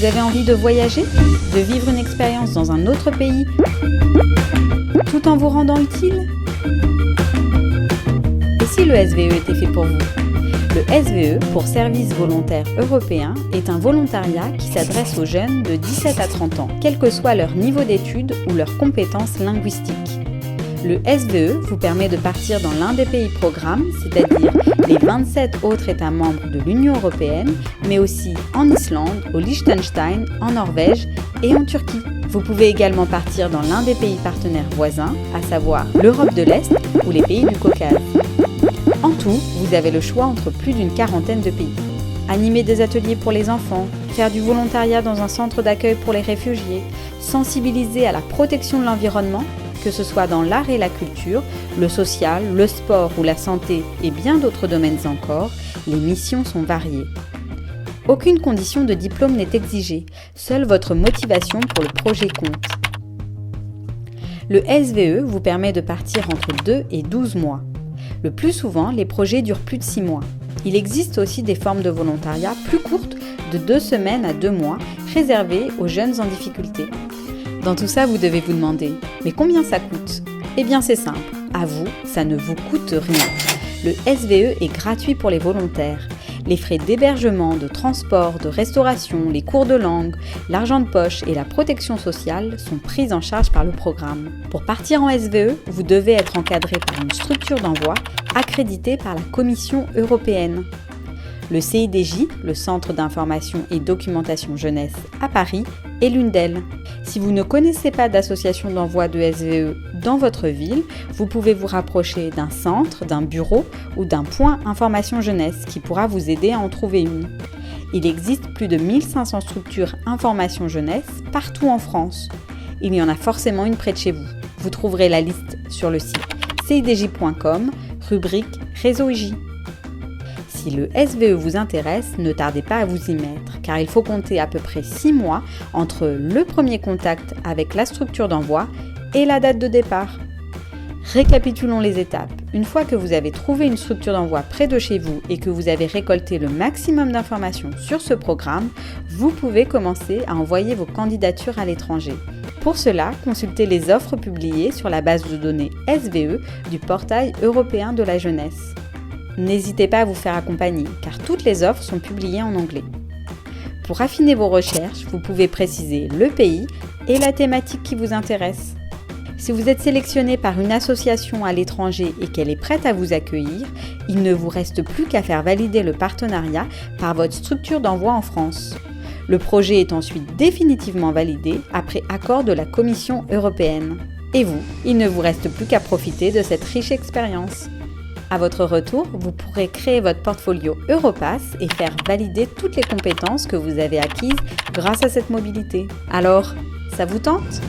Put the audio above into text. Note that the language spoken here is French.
Vous avez envie de voyager, de vivre une expérience dans un autre pays, tout en vous rendant utile? Et si le SVE était fait pour vous? Le SVE, pour Service volontaire européen, est un volontariat qui s'adresse aux jeunes de 17 à 30 ans, quel que soit leur niveau d'études ou leurs compétences linguistiques. Le SVE vous permet de partir dans l'un des pays programmes, c'est-à-dire les 27 autres États membres de l'Union européenne, mais aussi en Islande, au Liechtenstein, en Norvège et en Turquie. Vous pouvez également partir dans l'un des pays partenaires voisins, à savoir l'Europe de l'Est ou les pays du Caucase. En tout, vous avez le choix entre plus d'une quarantaine de pays. Animer des ateliers pour les enfants, faire du volontariat dans un centre d'accueil pour les réfugiés, sensibiliser à la protection de l'environnement, que ce soit dans l'art et la culture, le social, le sport ou la santé et bien d'autres domaines encore, les missions sont variées. Aucune condition de diplôme n'est exigée, seule votre motivation pour le projet compte. Le SVE vous permet de partir entre 2 et 12 mois. Le plus souvent, les projets durent plus de 6 mois. Il existe aussi des formes de volontariat plus courtes, de 2 semaines à 2 mois, réservées aux jeunes en difficulté. Dans tout ça, vous devez vous demander, mais combien ça coûte? Eh bien c'est simple, à vous, ça ne vous coûte rien. Le SVE est gratuit pour les volontaires. Les frais d'hébergement, de transport, de restauration, les cours de langue, l'argent de poche et la protection sociale sont pris en charge par le programme. Pour partir en SVE, vous devez être encadré par une structure d'envoi accréditée par la Commission européenne. Le CIDJ, le Centre d'information et documentation jeunesse à Paris, est l'une d'elles. Si vous ne connaissez pas d'association d'envoi de SVE dans votre ville, vous pouvez vous rapprocher d'un centre, d'un bureau ou d'un point information jeunesse qui pourra vous aider à en trouver une. Il existe plus de 1500 structures information jeunesse partout en France. Il y en a forcément une près de chez vous. Vous trouverez la liste sur le site cidj.com, rubrique Réseau IJ. Si le SVE vous intéresse, ne tardez pas à vous y mettre, car il faut compter à peu près 6 mois entre le premier contact avec la structure d'envoi et la date de départ. Récapitulons les étapes. Une fois que vous avez trouvé une structure d'envoi près de chez vous et que vous avez récolté le maximum d'informations sur ce programme, vous pouvez commencer à envoyer vos candidatures à l'étranger. Pour cela, consultez les offres publiées sur la base de données SVE du portail européen de la jeunesse. N'hésitez pas à vous faire accompagner, car toutes les offres sont publiées en anglais. Pour affiner vos recherches, vous pouvez préciser le pays et la thématique qui vous intéresse. Si vous êtes sélectionné par une association à l'étranger et qu'elle est prête à vous accueillir, il ne vous reste plus qu'à faire valider le partenariat par votre structure d'envoi en France. Le projet est ensuite définitivement validé après accord de la Commission européenne. Et vous, il ne vous reste plus qu'à profiter de cette riche expérience. À votre retour, vous pourrez créer votre portfolio Europass et faire valider toutes les compétences que vous avez acquises grâce à cette mobilité. Alors, ça vous tente ?